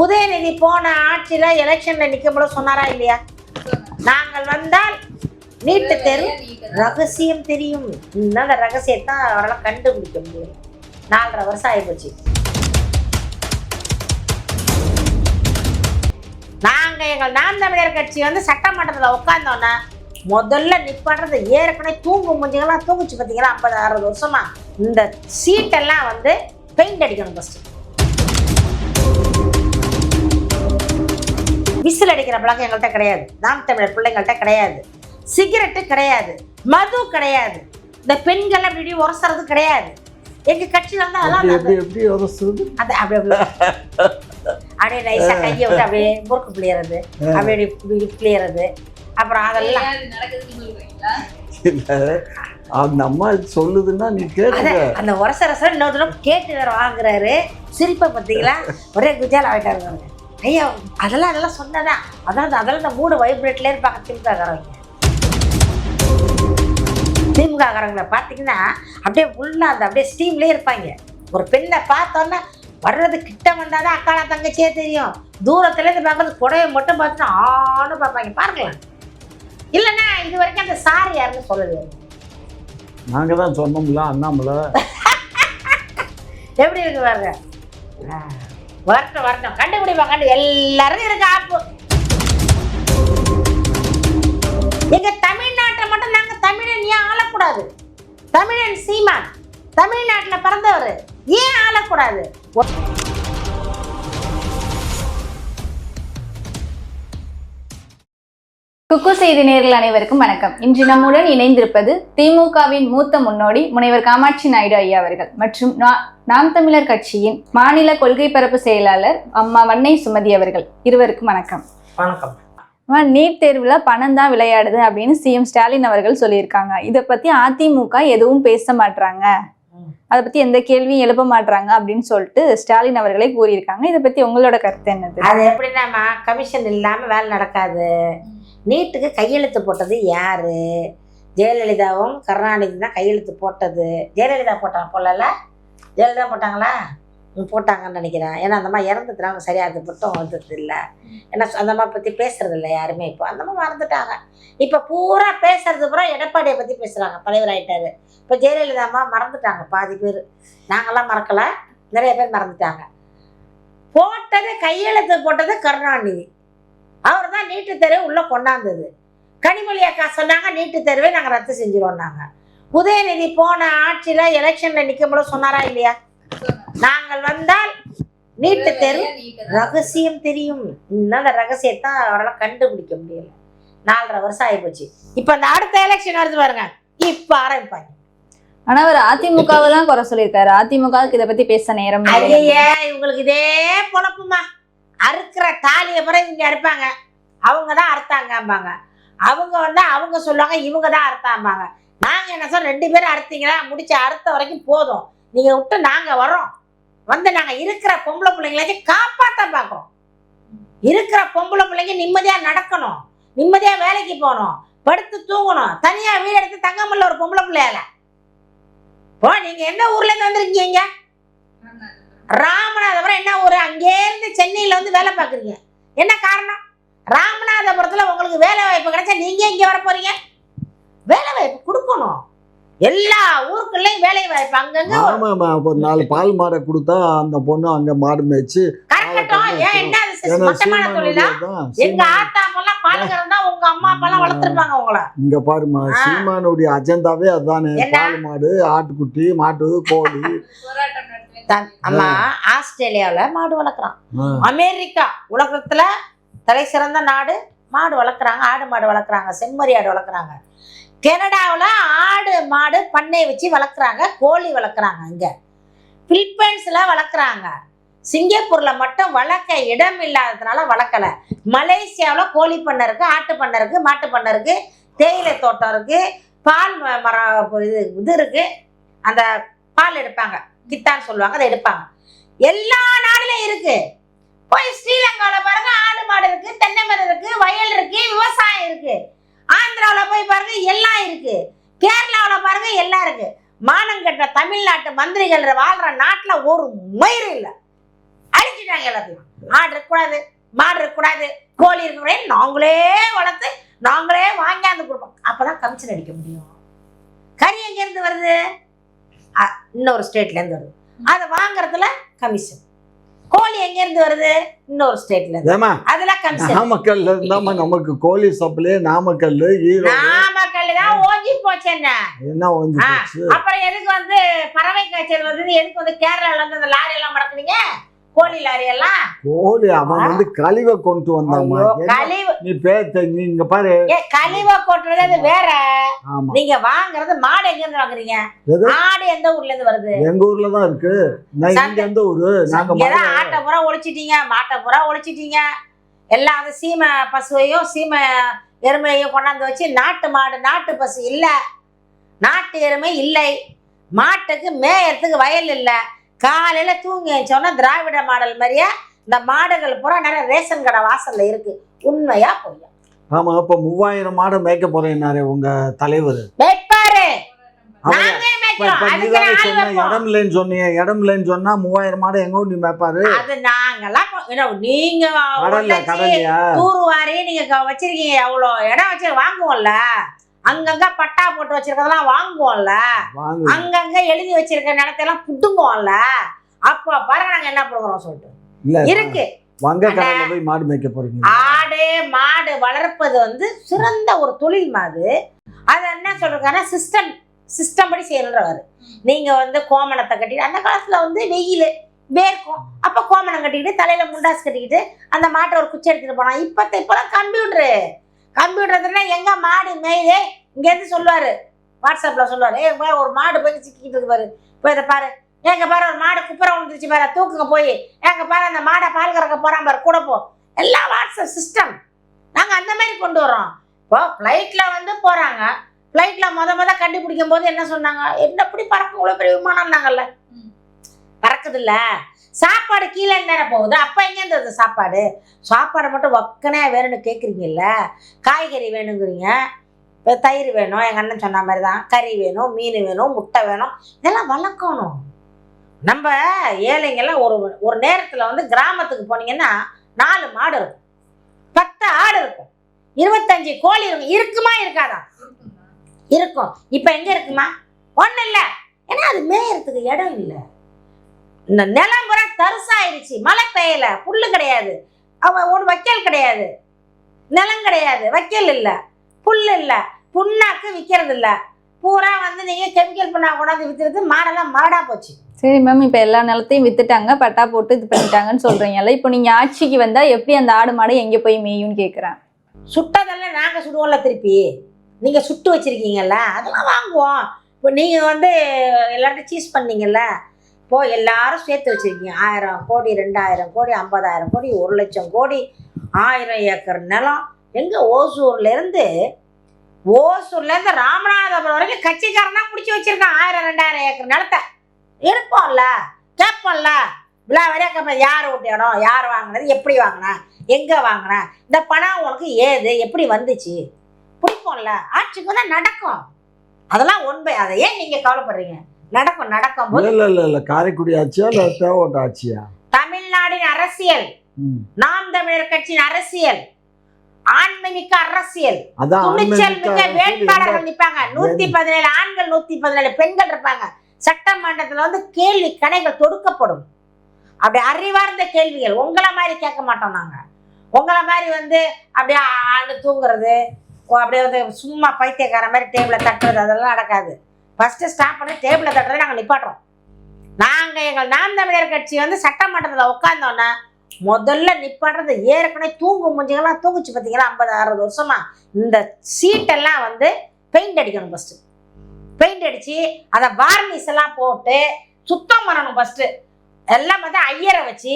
உதயநிதி போன ஆட்சியில எலெக்ஷன்ல நிக்கும்போது சொன்னாரா இல்லையா? நாங்கள் வந்தால் நீட்டு தேர்வு ரகசியம் தெரியும். அந்த ரகசியத்தை அவரால் கண்டுபிடிக்க முடியும். 4.5 வருஷம் ஆகிப்போச்சு. நாங்க எங்கள் நாம் தமிழர் கட்சி வந்து சட்டமன்றத்தில் உட்காந்தோன்னா முதல்ல நிப்பாடுறது ஏற்கனவே தூங்கும் முடிஞ்சங்களாம் தூங்குச்சு பார்த்தீங்களா? 50-60 வருஷமா இந்த சீட்டெல்லாம் வந்து பெயிண்ட் அடிக்கணும். ஃபர்ஸ்ட் விசில் அடிக்கிற பழக்கம் எங்கள்கிட்ட கிடையாது. நாம் தமிழர் பிள்ளைங்கள்ட்ட கிடையாது. சிகரெட்டு கிடையாது, மது கிடையாது, இந்த பெண்கள் அப்படி உரசுறது கிடையாது. எங்க கட்சியில வந்து அதெல்லாம் அப்படியே நைஸா கையை விட்டு அப்படியே முறுக்கு பிள்ளையறது, அப்படியே பிள்ளையறது. அப்புறம் அதெல்லாம் அந்த அம்மா சொல்லுதுன்னா நீ கேட்டு அந்த உரசரசம் இன்னொரு கேட்டு வேற வாங்குறாரு. சிரிப்பை பார்த்தீங்களா? ஒரே குஜால் ஆகிட்டாரு. ஐயா அதெல்லாம் சொன்னதான். அதாவது அதெல்லாம் இந்த மூடு வைப்ரேட்ல இருப்பாங்க திமுக காரங்களை பார்த்தீங்கன்னா அப்படியே உள்ள அந்த அப்படியே ஸ்டீம்லேயே இருப்பாங்க. ஒரு பெண்ணை பார்த்தோன்னா வர்றது கிட்ட வந்தாதான் அக்காளா தங்கச்சியே தெரியும். தூரத்துலேருந்து பார்க்கறது புடவை மட்டும் பார்த்துன்னா ஆன்னு பார்ப்பாங்க. பார்க்கலாம் இல்லைன்னா இது வரைக்கும் அந்த சார் யாருன்னு சொல்லலையே. நாங்கள் தான் சொன்னோம்ல அண்ணாமலை. எப்படி இருக்கு பாருங்க. வரட்டும் கண்டுபிடிப்பாங்க. எல்லாரும் இருக்கு ஆப்பு. எங்க தமிழ்நாட்டை மட்டும் நாங்க தமிழன் ஏன் ஆளக்கூடாது? தமிழன் சீமான் தமிழ்நாட்டில் பிறந்தவர் ஏன் ஆளக்கூடாது? குக்கு செய்தி நேயர்கள் அனைவருக்கும் வணக்கம். இன்று நம்முடன் இணைந்திருப்பது திமுகவின் மூத்த முன்னோடி முனைவர் காமாட்சி நாயுடு ஐயா அவர்கள் மற்றும் நாம் தமிழர் கட்சியின் மாநில கொள்கை பரப்பு செயலாளர் அம்மா வன்னை சுமதி அவர்கள். இருவருக்கும் வணக்கம். வணக்கம். நீட் தேர்வுல பணம் தான் விளையாடுது அப்படின்னு சிஎம் ஸ்டாலின் அவர்கள் சொல்லியிருக்காங்க. இதை பத்தி அதிமுக எதுவும் பேச மாட்டாங்க, அதை பத்தி எந்த கேள்வியும் எழுப்ப மாட்டாங்க அப்படின்னு சொல்லிட்டு ஸ்டாலின் அவர்களே கூறியிருக்காங்க. இதை பத்தி உங்களோட கருத்து என்னது? அது எப்படின்னா கமிஷன் இல்லாம வேலை நடக்காது. நீட்டுக்கு கையெழுத்து போட்டது யாரு? ஜெயலலிதாவும் கருணாநிதி தான் கையெழுத்து போட்டது. ஜெயலலிதா போட்டாங்க போடல? ஜெயலலிதா போட்டாங்களா? போட்டாங்கன்னு நினைக்கிறேன். ஏன்னா அந்த மாதிரி இறந்துட்டுறாங்க. சரியாக அது மட்டும் வந்தது இல்லை. ஏன்னா அந்த மாதிரி பற்றி பேசுறது இல்லை யாருமே. இப்போ அந்த மாதிரி மறந்துட்டாங்க. இப்போ பூரா பேசுறது பூரா எடப்பாடியை பற்றி பேசுகிறாங்க. தலைவர் ஆகிட்டாரு. இப்போ ஜெயலலிதா அம்மா மறந்துட்டாங்க. பாதி பேர். நாங்கள்லாம் மறக்கலை, நிறைய பேர் மறந்துட்டாங்க. போட்டது கையெழுத்து போட்டது கருணாநிதி. அவர் தான் நீட்டு தேர்வை உள்ளே கொண்டாந்தது. கனிமொழி அக்கா சொன்னாங்க நீட்டு தேர்வை நாங்கள் ரத்து செஞ்சிருவோம்னாங்க. உதயநிதி போன ஆட்சியில் எலெக்ஷனில் நிற்கும்போது சொன்னாரா இல்லையா? நாங்கள் வந்தால் நீட்டு தேர்வு ரகசியம் தெரியும். அந்த ரகசியத்தை அவரால் கண்டுபிடிக்க முடியல. 4.5 வருஷம் ஆகிப்போச்சு. இப்போ இந்த அடுத்த எலெக்ஷன் வருது பாருங்க, இப்போ ஆரம்பிப்பாங்க. ஆனா அவர் அதிமுகவை தான் குறை சொல்லியிருக்காரு. அதிமுகவுக்கு இதை பத்தி பேச நேரம். ஐயே இவங்களுக்கு இதே பொழப்புமா. அறுக்கிற தாலியை பிறகு இவங்க அறுப்பாங்க. அவங்க தான் அறுத்தாங்கம்பாங்க. அவங்க வந்து அவங்க சொல்லுவாங்க இவங்க தான் அறுத்தாம்பாங்க. நாங்கள் என்ன சொல்ல, 2 பேரும் அறுத்தீங்களா முடிச்சு அறுத்த வரைக்கும் போதும், நீங்கள் விட்டு நாங்கள் வரோம். வந்து நாங்கள் இருக்கிற பொம்பளை பிள்ளைங்களாச்சும் காப்பாற்ற பார்க்குறோம். இருக்கிற பொம்பளை பிள்ளைங்க நிம்மதியாக நடக்கணும், நிம்மதியாக வேலைக்கு போகணும், படுத்து தூங்கணும். தனியாக வீடு எடுத்து தங்க முடியல ஒரு பொம்பளை பிள்ளையால. ஓ நீங்கள் எந்த ஊர்லேருந்து வந்துருக்கீங்க? ராமநாதபுரம். என்ன ஊர்? அங்கேருந்து சென்னையில் வந்து வேலை பார்க்குறீங்க. என்ன காரணம்? ராமநாதபுரத்தில் உங்களுக்கு வேலை வாய்ப்பு கிடைச்சா நீங்கள் இங்கே வர போறீங்க? வேலை வாய்ப்பு கொடுக்கணும். எல்லா ஊருக்குள்ளேயும் வேலை வாய்ப்பு அங்கங்க. ஒரு 4 பால் மாடை கொடுத்தா அந்த பொண்ணு அங்க மாடு மேய்ச்சு கரெக்டட்டும். ஏன் என்ன மட்டமான தொழிலா? எங்க ஆத்தா அப்பெல்லாம் பால் கறந்தா உங்க அம்மா அப்பெல்லாம் வளர்த்துருப்பாங்க உங்களை. இங்க பாருமா, சீமானுடைய அஜெண்டாவே அதுதானே. பால் மாடு, ஆட்டுக்குட்டி, மாட்டு, கோழி. அம்மா ஆஸ்திரேலியாவில் மாடு வளர்க்குறான். அமெரிக்கா உலகத்துல தலை சிறந்த நாடு. மாடு வளர்க்குறாங்க, ஆடு மாடு வளர்க்குறாங்க, செம்மறி ஆடு வளர்க்குறாங்க. கனடாவில் ஆடு மாடு பண்ணை வச்சு வளர்க்குறாங்க, கோழி வளர்க்குறாங்க. இங்கே பிலிப்பைன்ஸில் வளர்க்குறாங்க. சிங்கப்பூரில் மட்டும் வளர்க்க இடம் இல்லாததுனால வளர்க்கலை. மலேசியாவில் கோழி பண்ணை இருக்குது, ஆட்டு பண்ணை இருக்குது, மாட்டு பண்ணை இருக்குது, தேயிலை தோட்டம் இருக்குது, பால் மரம் இது இருக்குது. அந்த பால் எடுப்பாங்க, கித்தான்னு சொல்லுவாங்க, அதை எடுப்பாங்க. எல்லா நாடுலையும் இருக்குது. போய் ஸ்ரீலங்காவில் பாருங்க, ஆடு மாடு இருக்குது, தென்னை மரம் இருக்குது, வயல் இருக்குது, விவசாயம் இருக்குது. ஆந்திராவில் போய் பாருங்க எல்லாம் இருக்கு. கேரளாவில் பாருங்க எல்லாம் இருக்கு. மானங்கட்ட தமிழ்நாட்டு மந்திரிகள் வாழ்ற நாட்டில் ஒரு மயிர் இல்லை. அழிச்சிட்டாங்க எல்லாத்தையும். ஆடு இருக்கக்கூடாது, மாடு இருக்கக்கூடாது, கோழி இருக்கக்கூடாது, நாங்களே வளர்த்து நாங்களே வாங்கியாந்து கொடுப்போம். அப்பதான் கமிஷன் அடிக்க முடியும். கறி எங்க இருந்து வருது? இன்னொரு ஸ்டேட்ல இருந்து வருது. அதை வாங்குறதுல கமிஷன். கோழி எங்க இருந்து வருது? இன்னொரு ஸ்டேட்ல இருந்து. அதுல கமிஷன். நாமக்கல்ல இருந்தாம நமக்கு கோழி சப்ளை நாமக்கல், ஈரோடு. நாமக்கல் தான் ஓஞ்சி போச்சு. என்ன ஓஞ்சி போச்சு? அப்புறம் எதுக்கு வந்து பறவை காய்ச்சல் வந்தது? எதுக்கு வந்து கேரளால இருந்து அந்த லாரி எல்லாம் மடக்குனீங்க? கோழி லாரி எல்லாம். கோழி அவன் வந்து கழிவை கொண்டு வந்தாமா? கழிவு நீ நீங்க பாரு, கழிவை கொட்டுறது அது வேற. நீங்க வாங்குறது மாடு எங்க இருந்து வாங்குறீங்க? ஆடு எந்த ஊர்ல இருந்து வருது? எங்க ஊர்ல தான் இருக்கு. எந்த ஊரு? நாங்க ஆட்டை புறா ஒழிச்சிட்டீங்க, மாட்டை புறா ஒழிச்சிட்டீங்க. எல்லாம் வந்து சீமை பசுவையும் சீமை எருமையையும் கொண்டாந்து வச்சு நாட்டு மாடு நாட்டு பசு இல்ல, நாட்டு எருமை இல்லை, மாட்டுக்கு மேயறதுக்கு வயல் இல்லை. காலையில தூங்கி சொன்னா திராவிட மாடல் மாதிரியா இந்த மாடுகள் பூரா நிறைய ரேஷன் கடை வாசல்ல இருக்கு. உண்மையா பொய்யா? ஆமா. அப்ப 3000 மாடை மேய்க்க போறேன்னாரு உங்க தலைவர். மேய்ப்பாரு. இடம் இல்லைன்னு சொன்னீங்க. இடம் இல்லைன்னு சொன்னா 3000 மாடை எங்க நீ மேய்ப்பாரு? அது நாங்கெல்லாம் நீங்க தூர்வாரி நீங்க வச்சிருக்கீங்க. எவ்வளவு இடம் வச்சு வாங்குவோம்ல, அங்கங்க பட்டா போட்டு வச்சிருக்கதெல்லாம் வாங்குவோம்ல, அங்கங்க எழுதி வச்சிருக்க நிலத்தையெல்லாம் புட்டுங்குவோம்ல. அப்ப பாருங்க நாங்க என்ன பண்ணுறோம் சொல்லிட்டு இருக்கு. போய் மாடு மேய்க்க போறீங்க. ஆடு மாடு வளர்ப்பது வந்து சிறந்த ஒரு தொழில் மாதிரி. அது என்ன சொல்றாங்கன்னா சிஸ்டம் படி செய்யறவர். நீங்க வந்து கோமணத்தை கட்டிட்டு, அந்த காலத்துல வந்து வெயில் வேர்க்கும், அப்ப கோமணம் கட்டிக்கிட்டு தலையில முண்டாசு கட்டிக்கிட்டு அந்த மாட்டை ஒரு குச்சி எடுத்துட்டு போனா. இப்பெல்லாம் கம்ப்யூட்டர் எங்க மாடு மேயுது இங்க இருந்து சொல்லுவாரு, வாட்ஸ்அப்ல சொல்லுவாரு, ஒரு மாடு போய் சிக்கிட்டு இருக்கு பாரு, போய் இதை பாரு, எங்க பாரு ஒரு மாடு குப்புற விழுந்துருச்சு பாரு, தூக்குங்க போய், எங்க பாரு அந்த மாடை பால் கறக்க போறான் பாரு, கூட போ. எல்லாம் வாட்ஸ்அப் சிஸ்டம். நாங்க அந்த மாதிரி கொண்டு வரோம். இப்போ ஃப்ளைட்ல வந்து போறாங்க. ஃப்ளைட்ல முத கண்டுபிடிக்கும் போது என்ன சொன்னாங்க? என்னப்படி பறக்கும், இவ்வளவு பெரிய விமானம்னாங்கல்ல, பறக்குது இல்ல. சாப்பாடு கீழே தானே போகுது. அப்ப எங்க இருந்தது சாப்பாடு? சாப்பாடு மட்டும் வக்கனே வேணும்னு கேட்குறீங்கல்ல. காய்கறி வேணுங்கிறீங்க, தயிர் வேணும், எங்க அண்ணன் சொன்ன மாதிரி தான், கறி வேணும், மீன் வேணும், முட்டை வேணும், இதெல்லாம் வளர்க்கணும். நம்ம ஏழைங்கெல்லாம் ஒரு நேரத்துல வந்து கிராமத்துக்கு போனீங்கன்னா 4 மாடு இருக்கும், 10 ஆடு இருக்கும், 25 கோழி இருக்கும். இருக்குமா இருக்காதா? இருக்கும். இப்ப எங்க இருக்குமா? ஒண்ணு இல்லை. ஏன்னா அது மேயறதுக்கு இடம் இல்லை. இந்த நிலம் பூரா தரிசாயிடுச்சு. மழை பெய்யல, புல்லு கிடையாது, ஒரு வைக்கல் கிடையாது, நிலம் கிடையாது, வைக்கல் இல்லை, புல் இல்லை, புண்ணாக்கு விற்கிறது இல்லை. பூரா வந்து நீங்க கெமிக்கல் பண்ணா கொண்டாந்து வித்துறது, மாடெல்லாம் மரடா போச்சு. சரி மேம், இப்போ எல்லா நிலத்தையும் வித்துட்டாங்க, பட்டா போட்டு இது பண்ணிட்டாங்கன்னு சொல்றீங்கல்ல. இப்போ நீங்க ஆட்சிக்கு வந்தா எப்படி அந்த ஆடு மாடு எங்க போய் மேயும்னு கேட்குறேன். சுட்டதெல்லாம் நாங்க சுடுவோம்ல, திருப்பி நீங்க சுட்டு வச்சிருக்கீங்கல்ல, அதெல்லாம் வாங்குவோம். இப்போ நீங்க வந்து எல்லார்ட்டும் சீஸ் பண்ணீங்கல்ல, இப்போ எல்லாரும் சேர்த்து வச்சிருக்கீங்க. 1000 கோடி, 2000 கோடி, 50,000 கோடி, 1 லட்சம் கோடி, 1000 ஏக்கர் நிலம். எங்க ஓசூர்ல இருந்து ராமநாதபுரம் வரைக்கும் கட்சிக்காரனா பிடிச்சி வச்சிருக்கான். 1000 2000 ஏக்கர் நிலத்தை எடுப்போம்ல, கேட்போம்ல, விழா வரையா கேட்போம். யார் விட்ட இடம், யார் வாங்கினது, எப்படி வாங்கினா, எங்க வாங்கினா, இந்த பணம் உனக்கு ஏது, எப்படி வந்துச்சு, பிடிப்போம்ல. ஆட்சிக்கு தான் நடக்கும். அதெல்லாம் உண்மை. அதை ஏன் நீங்க கவலைப்படுறீங்க? நடக்கும் போது. இல்ல காரைக்குடி ஆட்சியா இல்ல தேவோட்ட ஆட்சியா? தமிழ்நாடின் அரசியல், நாம் தமிழர் கட்சியின் அரசியல், ஆண்மைமிக்க அரசியல், துணிச்சல் மிக்க வேட்பாளர்கள் நிற்பாங்க. 117 ஆண்கள், 117 பெண்கள் இருப்பாங்க. சட்டமன்றத்துல வந்து கேள்வி கணைகள் தொடுக்கப்படும். அப்படி அறிவார்ந்த கேள்விகள். உங்களை மாதிரி கேட்க மாட்டோம் நாங்க. உங்களை மாதிரி வந்து அப்படியே ஆண்டு தூங்குறது, அப்படியே வந்து சும்மா பைத்தியக்கார மாதிரி டேபிளை தட்டுறது, அதெல்லாம் நடக்காது. ஃபர்ஸ்ட் ஸ்டாப் பண்ணி டேபிளை தட்டுறதை நாங்கள் நிப்பாட்டுறோம். நாங்கள் எங்கள் நாம் தமிழர் கட்சி வந்து சட்டமன்றத்தில் உட்காந்தோன்னா முதல்ல நிப்பாட்டுறது, ஏற்கனவே தூங்கு மூஞ்சிகள்லாம் தூங்குச்சு பார்த்தீங்களா 50-60 வருஷமா. இந்த சீட்டெல்லாம் வந்து பெயிண்ட் அடிக்கணும். ஃபர்ஸ்ட் பெயிண்ட் அடித்து அதை வார்னிஸ் எல்லாம் போட்டு சுத்தம் பண்ணணும். ஃபர்ஸ்ட் எல்லாம் பார்த்தா ஐயரை வச்சு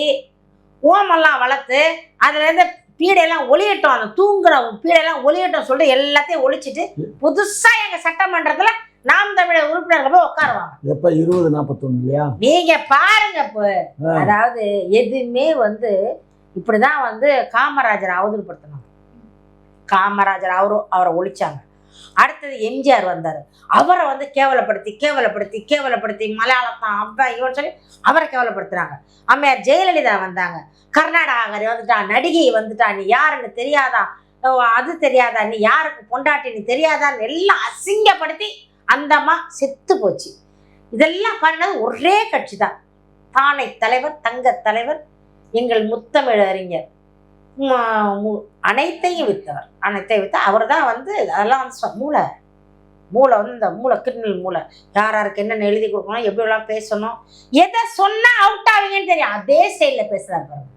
ஓமெல்லாம் வளர்த்து அதுலேருந்து பீடையெல்லாம் ஒளியட்டும், அந்த தூங்குற பீடையெல்லாம் ஒளியட்டும் சொல்லிட்டு எல்லாத்தையும் ஒழிச்சிட்டு புதுசாக எங்கள் சட்டமன்றத்தில் நாம் தமிழர் உறுப்பினர்கள் போய் உட்காருவாங்க. எப்ப 2041 இல்லையா? நீங்க பாருங்க. இப்போ அதாவது எதுவுமே வந்து இப்படிதான் வந்து காமராஜர் அவதூறுப்படுத்தினாங்க. காமராஜர் அவரை ஒழிச்சாங்க. அடுத்தது எம்ஜிஆர் வந்தார். அவரை வந்து கேவலப்படுத்தி மலையாளத்தான் அவன் இவன் சொல்லி அவரை கேவலப்படுத்துறாங்க. அம்மையார் ஜெயலலிதா வந்தாங்க. கர்நாடகாக்காரி வந்துட்டா, நடிகை வந்துட்டா, நீ யாருன்னு தெரியாதா, அது தெரியாதா, நீ யாருக்கு பொண்டாட்டி நீ தெரியாதான்னு எல்லாம் அசிங்கப்படுத்தி அந்த அம்மா செத்து போச்சு. இதெல்லாம் பண்ணது ஒரே கட்சி தான். தானை தலைவர், தங்க தலைவர், எங்கள் முத்தமிழ் அறிஞர், அனைத்தையும் வித்தவர். அவர் தான் வந்து அதெல்லாம் வந்து மூளை வந்து இந்த கிரிமினல் மூளை. யாருக்கு என்னென்ன எழுதி கொடுக்கணும், எப்படிலாம் பேசணும், எதை சொன்னா அவுட் ஆவீங்கன்னு தெரியும். அதே ஸ்டைலில் பேசுறாரு பாருங்க.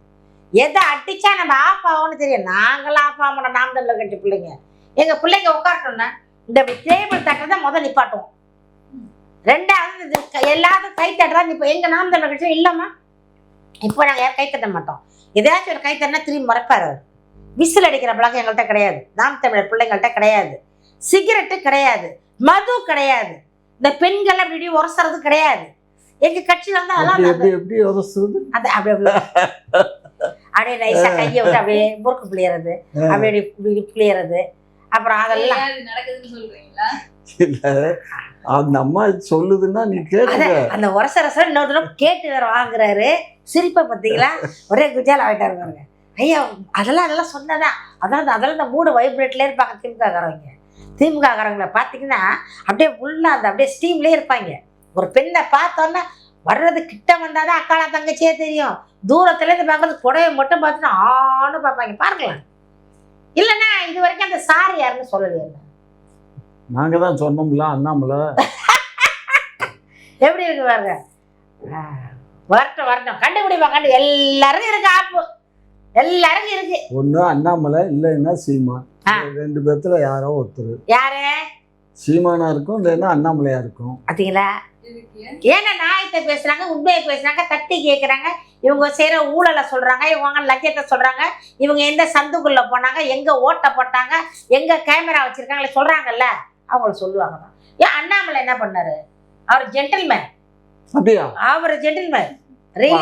எதை அடிச்சா நம்ம ஆஃப் ஆகும்னு தெரியும். நாங்களாம் ஆஃப் ஆக மாட்டோம். நாம் தமிழர் கட்சி பிள்ளைங்க. எங்க பிள்ளைங்க உட்காரட்டோம்னா இந்த டேபிள் தட்டுறதை முதல் நிப்பாட்டுவோம். ரெண்டாவது எல்லாரும் கை தட்டுறா. இப்போ எங்க நாம் தமிழர் கட்சி இல்லம்மா. இப்போ நாங்கள் யாரும் கை தட்ட மாட்டோம். எதாச்சும் ஒரு கை தட்டினா திரும்பி மறைப்பார் அவர். விசில் அடிக்கிற பழக்கம் எங்கள்கிட்ட கிடையாது. நாம் தமிழர் பிள்ளைங்கள்ட்ட கிடையாது. சிகரெட்டு கிடையாது, மது கிடையாது, இந்த பெண்கள் அப்படி உரசுறது கிடையாது. எங்க கட்சியில வந்து அதெல்லாம் அப்படியே நைஸா கையை விட்டு அப்படியே முறுக்கு பிள்ளையறது, அப்படியே பிள்ளையறது. அப்புறம் அதெல்லாம் நடக்குதுன்னு சொல்றீங்களா? அந்த அம்மா சொல்லுதுன்னா நீ கேட்டு அந்த உரசரச இன்னொரு தடவை கேட்டு வேற வாங்குறாரு. சிரிப்பை பார்த்தீங்களா, ஒரே குஜால் ஆகிட்டாரு பாருங்க. ஐயா அதெல்லாம் சொன்னதான். அதெல்லாம் இந்த மூடு வைப்ரேட்லேயே இருப்பாங்க திமுககாரங்களை பார்த்தீங்கன்னா. அப்படியே ஃபுல்லாக அந்த அப்படியே ஸ்டீம்லேயே இருப்பாங்க. ஒரு பெண்ணை பார்த்தோன்னா வர்றது கிட்ட வந்தாதான் அக்காலா தங்கச்சியே தெரியும். தூரத்துலேருந்து பார்க்கறது புடவை மட்டும் பார்த்துட்டு ஆன்னு பார்ப்பாங்க. பாருங்களேன். இல்லைன்னா இது வரைக்கும் அந்த சார் யாருன்னு சொல்லலையே. நாங்க தான் சொன்னோம்ல அண்ணாமலை. எப்படி இருக்கு பாருங்க. வரட்டும் கண்டுபிடிப்பா. எல்லாருக்கும் இருக்கு ஆப்பு, எல்லாருக்கும் இருக்கு. ஒண்ணு அண்ணாமலை இல்லைன்னா சீமான். ரெண்டு பேர்த்துல யாரோ ஒருத்தர். யாரு? சீமானா இருக்கும், இல்லைன்னா அண்ணாமலையா இருக்கும். பாத்தீங்களா? ஏன்னா நியாயத்தை பேசுறாங்க, உண்மையை பேசுறாங்க, தட்டி கேட்கறாங்க. இவங்க செய்யற ஊழலை சொல்றாங்க, இவங்க லட்சியத்தை சொல்றாங்க, இவங்க எந்த சந்துக்குள்ள போனாங்க, எங்க ஓட்ட போட்டாங்க, எங்க கேமரா வச்சிருக்காங்களே சொல்றாங்கல்ல, அவங்கள சொல்லுவாங்க. ஏன் அண்ணாமலை என்ன பண்ணாரு? அவர் ஜென்டில்மேன். அப்படியா? அவர் ஜென்டில்மேன்.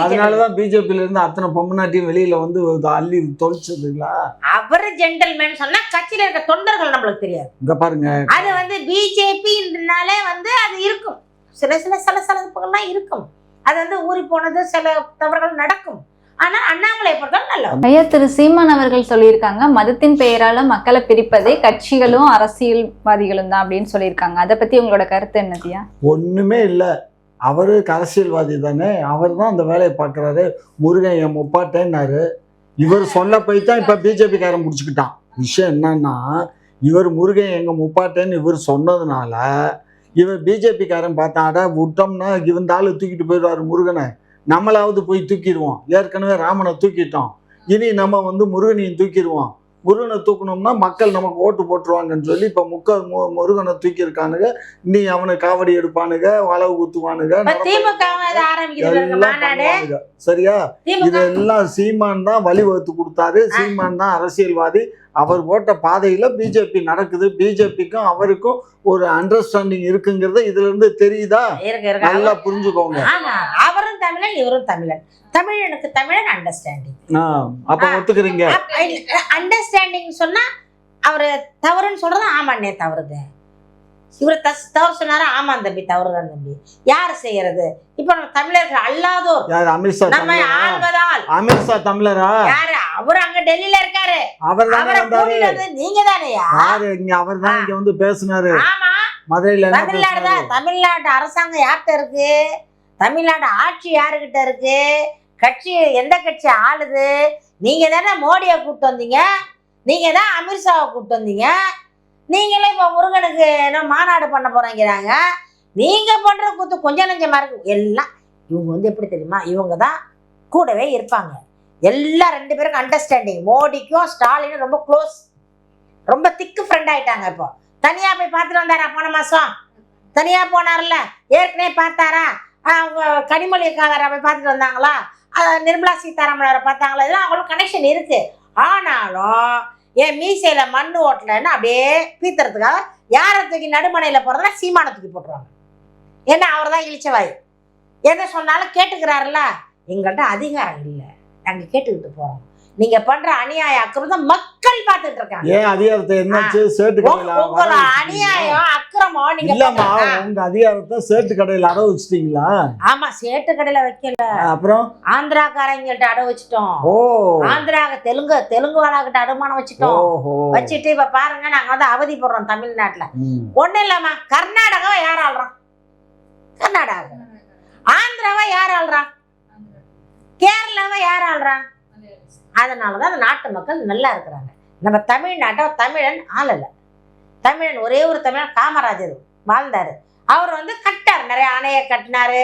அதனாலதான் பிஜேபியில இருந்து அத்தனை பொம்மநாட்டியும் வெளியில வந்து அள்ளி தொலைச்சதுங்களா? அவரு ஜென்டில்மேன் சொன்னா கட்சியில இருக்க தொண்டர்கள் நம்மளுக்கு தெரியாது. இங்க பாருங்க, அது வந்து பிஜேபின்றனாலே வந்து அது இருக்கும். சில சலசலப்புகள்லாம் இருக்கும். அது வந்து ஊறி போனது, சில தவறுகள் நடக்கும். ஆனா அண்ணாமலை பொறுத்தவரை நல்ல. ஐயா, திரு சீமான் அவர்கள் சொல்லியிருக்காங்க, மதத்தின் பெயரால மக்களை பிரிப்பதே கட்சிகளும் அரசியல்வாதிகளும் தான் அப்படின்னு சொல்லியிருக்காங்க. அதை பத்தி உங்களோட கருத்து என்னதியா? ஒண்ணுமே இல்லை. அவரு அரசியல்வாதி தானே, அவர் தான் அந்த வேலையை பார்க்குறாரு. முருகன் என் முப்பாட்டேன்னாரு. இவர் சொல்ல போய் தான் இப்போ பிஜேபி காரன் முடிச்சுக்கிட்டான். விஷயம் என்னன்னா, இவர் முருகன் எங்க முப்பாட்டேன்னு இவர் சொன்னதுனால இவர் பிஜேபி காரன் பார்த்தாடா விட்டோம்னா இவன் ஆளு தூக்கிட்டு போயிடுவாரு முருகனை, நம்மளாவது போய் தூக்கிடுவோம். ஏற்கனவே ராமனை தூக்கிட்டோம், இனி நம்ம வந்து முருகனையும் தூக்கிடுவோம். முருகனை தூக்கணும்னா மக்கள் நமக்கு ஓட்டு போட்டுருவாங்கன்னு சொல்லி இப்போ முருகனை தூக்கியிருக்கானுங்க. நீ அவனை காவடி எடுப்பானுங்க, வளவு குத்துவானுங்க, சரியா? இதெல்லாம் சீமான் தான் வழிவகுத்து கொடுத்தாரு. சீமான் தான் அரசியல்வாதி. அவர் போட்ட பாதையில பிஜேபி நடக்குது. பிஜேபிக்கும் அவருக்கும் ஒரு அண்டர்ஸ்டாண்டிங் இருக்குங்கிறத இதுல இருந்து தெரியுதா? நல்லா புரிஞ்சுக்கோங்க. அவரும் தமிழன், இவரும் தமிழன். தமிழனுக்கு தமிழன் அண்டர்ஸ்டாண்டிங். அப்ப ஒத்துக்கிறீங்க? அண்டர்ஸ்டாண்டிங் சொன்னா அவரு தவறுன்னு சொல்றது ஆமாண்ணே தவறுது. இவரு தவறு சொன்னாரா? ஆமா தம்பி தவறுதான் தம்பி. யாரு செய்யறது? இப்ப நம்ம தமிழர்கள் அல்லாதோர் யாரு? அமித்ஷா நம்ம ஆள்வதால். அமித்ஷா தமிழரா? யாரு? அவரு அங்க டெல்லியில இருக்காரு. அவர் தானே நீங்க தானேயா? யாரு இங்க? அவர் தான் இங்க வந்து பேசினாரு. ஆமா, மதுரையில. தமிழ்நாடு தான். தமிழ்நாடு அரசாங்கம் யார்கிட்ட இருக்கு? தமிழ்நாடு ஆட்சி யாருகிட்ட இருக்கு? கட்சி எந்த கட்சி ஆளுது? நீங்க தானே மோடியை கூப்பிட்டு வந்தீங்க, நீங்க தான் அமித்ஷாவை கூப்பிட்டு வந்தீங்க. நீங்களே இப்போ முருகனுக்கு என்ன மாநாடு பண்ண போறாங்கிறாங்க. நீங்க பண்ற கூத்து கொஞ்சம் நஞ்சமா இருக்கு. எல்லாம் இவங்க வந்து எப்படி தெரியுமா? இவங்க தான் கூடவே இருப்பாங்க. எல்லாம் ரெண்டு பேருக்கும் அண்டர்ஸ்டாண்டிங். மோடிக்கும் ஸ்டாலினும் ரொம்ப க்ளோஸ், ரொம்ப திக்கு ஃப்ரெண்ட் ஆயிட்டாங்க. இப்போ தனியா போய் பார்த்துட்டு வந்தாரா? போன மாசம் தனியா போனார்ல. ஏற்கனவே பார்த்தாரா? அவங்க கனிமொழிக்காரரை போய் பார்த்துட்டு வந்தாங்களா? நிர்மலா சீதாராமன் பார்த்தாங்களா? இதெல்லாம் அவங்களுக்கு கனெக்ஷன் இருக்கு. ஆனாலும் என் மீசையில மண்ணு ஓட்டலன்னு அப்படியே பீத்துறதுக்காக யாரை தூக்கி நடுமனையில போறதுனா சீமானை தூக்கி போட்டுருவாங்க. ஏன்னா அவர் தான் இழிச்சவாய். எதை சொன்னாலும் கேட்டுக்கிறாருல்ல. எங்கள்கிட்ட அதிகாரம் இல்லை, நாங்கள் கேட்டுக்கிட்டு போறோம். நீங்க பண்ற அநியாய அக்கிரமம் மக்கள் பார்த்துட்டு இருக்காங்க. ஏன் அதிகாரத்தை என்னாச்சு? சேட்டு கடையில உங்களோட அநியாயம் அக்கிரமம் நீங்க இல்லம்மா, உங்க அதிகாரத்தை சேட்டு கடையில அடவு வச்சிட்டீங்களா? ஆமா, சேட்டு கடையில வைக்கல, அப்புறம் ஆந்திராக்காரங்கள்ட்ட அடவு வச்சுட்டோம். ஓ, ஆந்திராக தெலுங்கு வாழாக்கிட்ட அடமானம் வச்சுட்டோம். வச்சுட்டு இப்ப பாருங்க, நாங்க வந்து அவதிப்படுறோம் தமிழ்நாட்டுல. ஒண்ணு இல்லாம கர்நாடகாவை யார் ஆள்றான்? கர்நாடகா. ஆந்திராவை யார் ஆள்றான்? கேரளாவை யார் ஆள்றான்? அதனாலதான் அந்த நாட்டு மக்கள் நல்லா இருக்கிறாங்க. நம்ம தமிழ்நாட்டை தமிழன் ஆளல. தமிழன் ஒரே ஒரு தமிழன் காமராஜர் வாழ்ந்தாரு. அவர் வந்து கட்டார், நிறைய அணையை கட்டினாரு,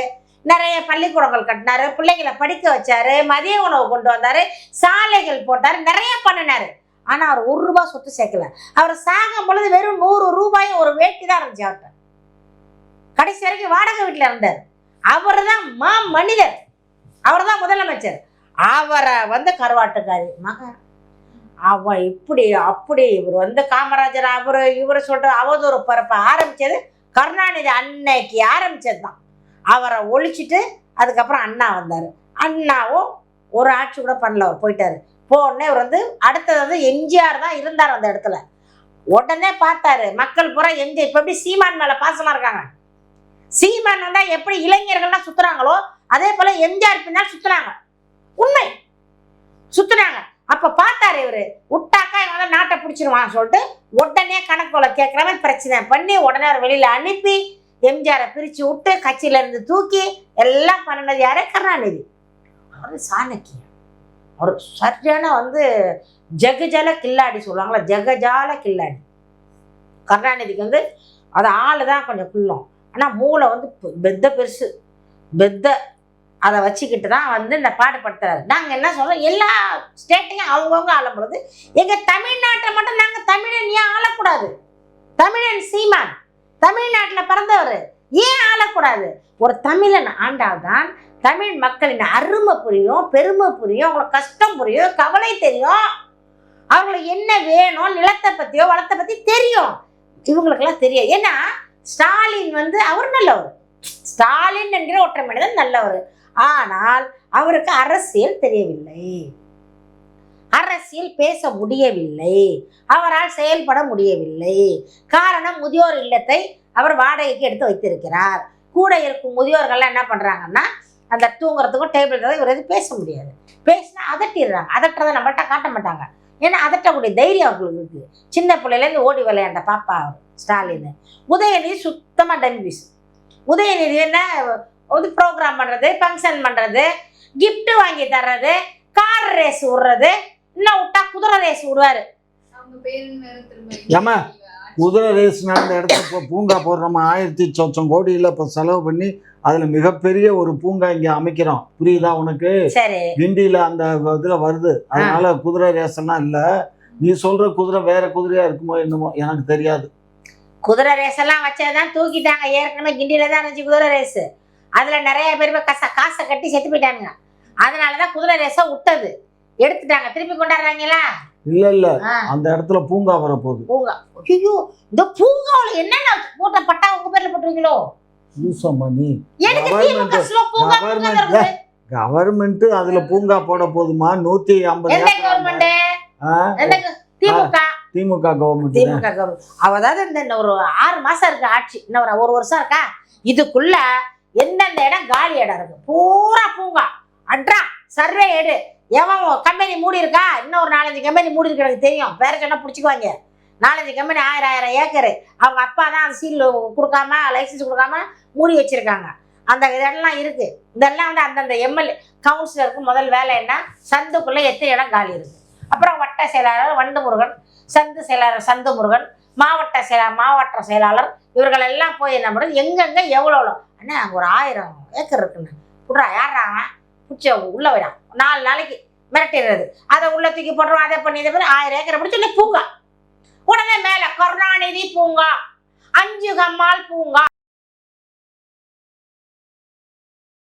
நிறைய பள்ளிக்கூடங்கள் கட்டினாரு, பிள்ளைகளை படிக்க வச்சாரு, மதிய உணவு கொண்டு வந்தாரு, சாலைகள் போட்டாரு, நிறைய பண்ணினாரு. ஆனா அவர் ₹1 சொத்து சேர்க்கல. அவர் சாகும் பொழுது வெறும் ₹100 ஒரு வேட்டி தான் இருந்துச்சு அவர்கிட்ட. கடைசி வரைக்கும் வாடகை வீட்டுல இருந்தார். அவர் தான் மனிதர், அவர் தான் முதலமைச்சர். அவரை வந்து கருவாட்டுக்காரி மகன் அவ இப்படி அப்படி இவர் வந்து காமராஜர் இவர் சொல்ற அவதூறு பரப்ப ஆரம்பிச்சது கருணாநிதி அன்னைக்கு ஆரம்பிச்சது தான். அவரை ஒழிச்சிட்டு அதுக்கப்புறம் அண்ணா வந்தார். அண்ணாவும் ஒரு ஆட்சி கூட பண்ணல, அவர் போயிட்டாரு. போனே அவர் வந்து அடுத்தது வந்து எம்ஜிஆர் தான் இருந்தார் அந்த இடத்துல. உடனே பார்த்தாரு மக்கள் பூரா எம்ஜிஆர். இப்ப எப்படி சீமான் மேல பாசமா இருக்காங்க, சீமான் வந்தா எப்படி இளைஞர்கள்லாம் சுத்துறாங்களோ அதே போல எம்ஜிஆர் பின்னால் சுத்துறாங்க. உண்மை சுத்துறாங்க. அப்ப பார்த்தாரு இவரு, விட்டாக்கா இவங்க நாட்டை பிடிச்சிருவான்னு சொல்லிட்டு உடனே கணக்குல கேட்கிற மாதிரி பிரச்சனை பண்ணி உடனே அவர் வெளியில அனுப்பி எம்ஜிஆரை பிரிச்சு விட்டு கட்சியில இருந்து தூக்கி எல்லாம் பண்ணினது யாரு? கருணாநிதி. அவர் சாணக்கியம், அவர் சரியான வந்து ஜகஜால கில்லாடி சொல்லுவாங்களா, ஜகஜால கில்லாடி. கருணாநிதிக்கு வந்து அது ஆளுதான் கொஞ்சம் குள்ளம், ஆனா மூளை வந்து பெத்த பெருசு, பெத்த. அதை வச்சுக்கிட்டு தான் வந்து இந்த பாடுபடுத்துறாரு. நாங்கள் என்ன சொல்றோம், எல்லா ஸ்டேட்டையும் அவங்கவுங்க ஆளும் பொழுது எங்கள் தமிழ்நாட்டை மட்டும் நாங்கள் தமிழன் ஏன் ஆளக்கூடாது? தமிழன் சீமான் தமிழ்நாட்டில் பிறந்தவர், ஏன் ஆளக்கூடாது? ஒரு தமிழன் ஆண்டால்தான் தமிழ் மக்களின் அருமை புரியும், பெருமை புரியும், அவங்களுக்கு கஷ்டம் புரியும், கவலை தெரியும், அவங்களுக்கு என்ன வேணும், நிலத்தை பற்றியோ வளத்தை பற்றி தெரியும். இவங்களுக்கெல்லாம் தெரியும். ஏன்னா ஸ்டாலின் வந்து அவர் நல்லவர், ஸ்டாலின் என்கிற ஒற்றை மனிதன் நல்லவர். ஆனால் அவருக்கு அரசியல் தெரியவில்லை, அரசியல் பேச முடியவில்லை, அவரால் செயல்பட முடியவில்லை. காரணம், முதியோர் இல்லத்தை அவர் வாடகைக்கு எடுத்து வைத்திருக்கிறார். கூட இருக்கும் முதியோர்கள்லாம் என்ன பண்றாங்கன்னா, அந்த தூங்குறதுக்கும் டேபிள் இவர் எதுவும் பேச முடியாது. பேசினா அதட்டிடுறாங்க. அதட்டுறதை நம்மள்கிட்ட காட்ட மாட்டாங்க, ஏன்னா அதட்டக்கூடிய தைரியம் அவங்களுக்கு இருக்கு. சின்ன பிள்ளையிலேருந்து ஓடி விளையாண்ட பாப்பா அவர் ஸ்டாலின். உதயநிதி சுத்தமா டம்மி பீஸ். உதயநிதி என்ன வந்து ப்ரோக்ராம் பண்ணுறது, ஃபங்க்ஷன் பண்ணுறது, கிஃப்ட் வாங்கி தர்றது, கார் ரேஸ் விடுறது, இன்னும் விட்டா குதிரை ரேஸ் விடுவார். ஏமா குதிரை ரேஸ் நடந்த இடத்துல இப்போ பூங்கா போடுறோமா, 1000 சொச்சம் கோடியில் இப்போ செலவு பண்ணி அதில் மிகப்பெரிய ஒரு பூங்கா இங்கே அமைக்கிறோம். புரியுதா உனக்கு? சரி, கிண்டியில் அந்த இதில் வருது. அதனால குதிரை ரேஸ் எல்லாம் இல்லை. நீ சொல்கிற குதிரை வேற குதிரையா இருக்குமோ என்னமோ எனக்கு தெரியாது. குதிரை ரேஸ் எல்லாம் வச்சதான் தூக்கிட்டாங்க. ஏற்கனவே கிண்டியில தான் இருந்துச்சு குதிரை ரேஸ். அதுல நிறைய பேர் காசை கட்டி செத்து போயிட்டானுங்க. அதனாலதான் குதிரை ரேஸ விட்டது, எடுத்துட்டாங்க. திருப்பி கொண்டாடுறாங்களா? இல்ல அந்த இடத்துல பூங்கா வர போகுது. பூங்கா? ஐயோ, இந்த பூங்காவுல என்னென்ன போட்ட பட்டா உங்க பேர்ல போட்டுருக்கீங்களோ? கவர்மெண்ட் அதுல பூங்கா போட போதுமா? 150 திமுக கவர்மெண்ட். அதாவது இந்த ஒரு 6 மாசம் இருக்கு ஆட்சி, இன்னும் ஒரு வருஷம் இருக்கா. இதுக்குள்ள எந்தெந்த இடம் காலி இடம் இருக்கு பூரா பூங்கா அட்ரா சர்வே எடு. எவன் கம்பெனி மூடி இருக்கா, இன்னும் ஒரு 4-5 கம்பெனி மூடி இருக்கு எனக்கு தெரியும். பேருக்கு என்ன பிடிச்சிக்குவாங்க. 4-5 கம்பெனி 1000 ஏக்கரு அவங்க அப்பா தான் அந்த சீல் கொடுக்காம லைசன்ஸ் கொடுக்காம மூடி வச்சிருக்காங்க. அந்த இதெல்லாம் இருக்கு. இதெல்லாம் வந்து அந்தந்த எம்எல்ஏ கவுன்சிலருக்கு முதல் வேலை என்ன, சந்துக்குள்ள எத்தனை இடம் காலி இருக்கு. அப்புறம் வட்ட செயலாளர் வண்டு முருகன், சந்து செயலாளர் சந்து முருகன், மாவட்ட செயலாளர், இவர்கள் எல்லாம் போய் என்ன பண்ணுறது, எங்கெங்க எவ்வளோ அண்ணா அங்கே ஒரு 1000 ஏக்கர் இருக்குன்னு விட்றா, யாராங்க பிடிச்ச உள்ள விடாம் 4 நாளைக்கு மிரட்டிடுறது. அதை உள்ள தூக்கி போடுறோம், அதை பண்ணி இதை பண்ணி 1000 ஏக்கரை பிடிச்சி பூங்கா. உடனே மேலே கருணாநிதி பூங்கா, 5 கம்மாள் பூங்கா,